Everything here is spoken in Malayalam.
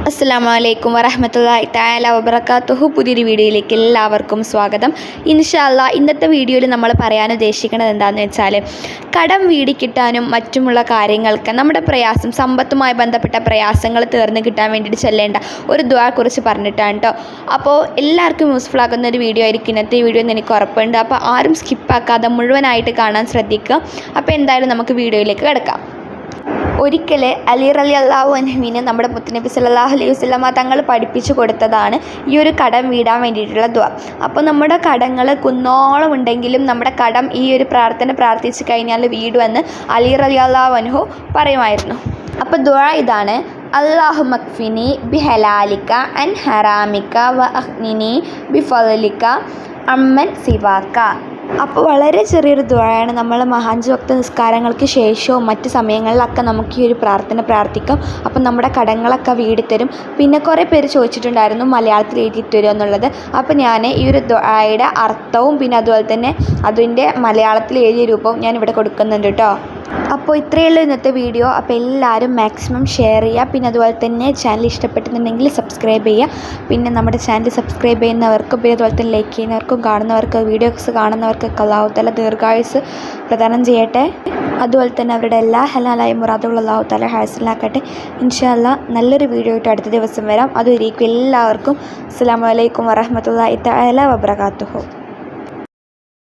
അസ്സലാമു അലൈക്കും വറഹ്മത്തുള്ളാഹി തആല വബറകാതുഹു. പുതിയൊരു വീഡിയോയിലേക്ക് എല്ലാവർക്കും സ്വാഗതം. ഇൻഷാ അല്ലാഹ് ഇന്നത്തെ വീഡിയോയിൽ നമ്മൾ പറയാൻ ഉദ്ദേശിക്കുന്നത് എന്താണെന്ന് വെച്ചാൽ കടം വീടിക്കിട്ടാനും മറ്റുമുള്ള കാര്യങ്ങൾക്ക് നമ്മുടെ പ്രയാസം സമ്പത്തുമായി ബന്ധപ്പെട്ട പ്രയാസങ്ങൾ തീർന്നു കിട്ടാൻ വേണ്ടിയിട്ട് ചെല്ലേണ്ട ഒരു ദുആയെക്കുറിച്ച് പറഞ്ഞിട്ടാണ് കേട്ടോ. അപ്പോൾ എല്ലാവർക്കും യൂസ്ഫുൾ ആകുന്ന ഒരു വീഡിയോ ആയിരിക്കും ഇന്നത്തെ വീഡിയോ എന്ന് എനിക്ക് ഉറപ്പുണ്ട്. അപ്പോൾ ആരും സ്കിപ്പാക്കാതെ മുഴുവനായിട്ട് കാണാൻ ശ്രദ്ധിക്കുക. അപ്പോൾ എന്തായാലും നമുക്ക് വീഡിയോയിലേക്ക് കിടക്കാം. ഒരിക്കൽ അലി റളിയല്ലാഹു അൻഹുവിന് നമ്മുടെ മുത്തുനബി സല്ലല്ലാഹു അലൈഹി വസല്ലമ തങ്ങൾ പഠിപ്പിച്ചു കൊടുത്തതാണ് ഈ ഒരു കടം വീടാൻ വേണ്ടിയിട്ടുള്ള ദുആ. അപ്പോൾ നമ്മുടെ കടങ്ങൾ കുന്നോളം ഉണ്ടെങ്കിലും നമ്മുടെ കടം ഈ ഒരു പ്രാർത്ഥന പ്രാർത്ഥിച്ചു കഴിഞ്ഞാൽ വീടുമെന്ന് അലി റളിയല്ലാഹു അൻഹു പറയുമായിരുന്നു. അപ്പോൾ ദുആ ഇതാണ്: അല്ലാഹുമ്മ ക്ഫിനി ബിഹലാലിക അൻ ഹറാമിക വ അഗ്നിനി ബിഫളിക അമ്മൻ സിവാക. അപ്പോൾ വളരെ ചെറിയൊരു ദുആയാണ്. നമ്മൾ മഹാഞ്ച് വക്ത നിസ്കാരങ്ങൾക്ക് ശേഷവും മറ്റ് സമയങ്ങളിലൊക്കെ നമുക്ക് ഈ ഒരു പ്രാർത്ഥന പ്രാർത്ഥിക്കാം. അപ്പം നമ്മുടെ കടങ്ങളൊക്കെ വീടിത്തരും. പിന്നെ കുറേ പേര് ചോദിച്ചിട്ടുണ്ടായിരുന്നു മലയാളത്തിൽ എഴുതി തരുമോ എന്നുള്ളത്. അപ്പോൾ ഞാൻ ഈ ഒരു ദുആയുടെ അർത്ഥവും പിന്നെ അതുപോലെ തന്നെ അതിൻ്റെ മലയാളത്തിൽ എഴുതിയ രൂപവും ഞാൻ ഇവിടെ കൊടുക്കുന്നുണ്ട് കേട്ടോ. അപ്പോൾ ഇത്രയേ ഉള്ളൂ ഇന്നത്തെ വീഡിയോ. അപ്പോൾ എല്ലാവരും മാക്സിമം ഷെയർ ചെയ്യുക. പിന്നെ അതുപോലെ തന്നെ ചാനൽ ഇഷ്ടപ്പെട്ടുന്നുണ്ടെങ്കിൽ സബ്സ്ക്രൈബ് ചെയ്യുക. പിന്നെ നമ്മുടെ ചാനൽ സബ്സ്ക്രൈബ് ചെയ്യുന്നവർക്കും പിന്നെ അതുപോലെ തന്നെ ലൈക്ക് ചെയ്യുന്നവർക്കും കാണുന്നവർക്ക് വീഡിയോസ് കാണുന്നവർക്കൊക്കെ അല്ലാഹു തആല ദീർഘായുസ്സ് പ്രദാനം ചെയ്യട്ടെ. അതുപോലെ തന്നെ അവരുടെ എല്ലാ ഹലാലായ മുറാദുകൾ അല്ലാഹു തആല ഹാസിലാക്കട്ടെ. ഇൻഷാ അല്ലാഹ് നല്ലൊരു വീഡിയോ ആയിട്ട് അടുത്ത ദിവസം വരാം. അതുവരേക്കും എല്ലാവർക്കും അസ്സലാമു അലൈക്കും വറഹ്മത്തുള്ളാഹി തആല വബറകാതുഹു.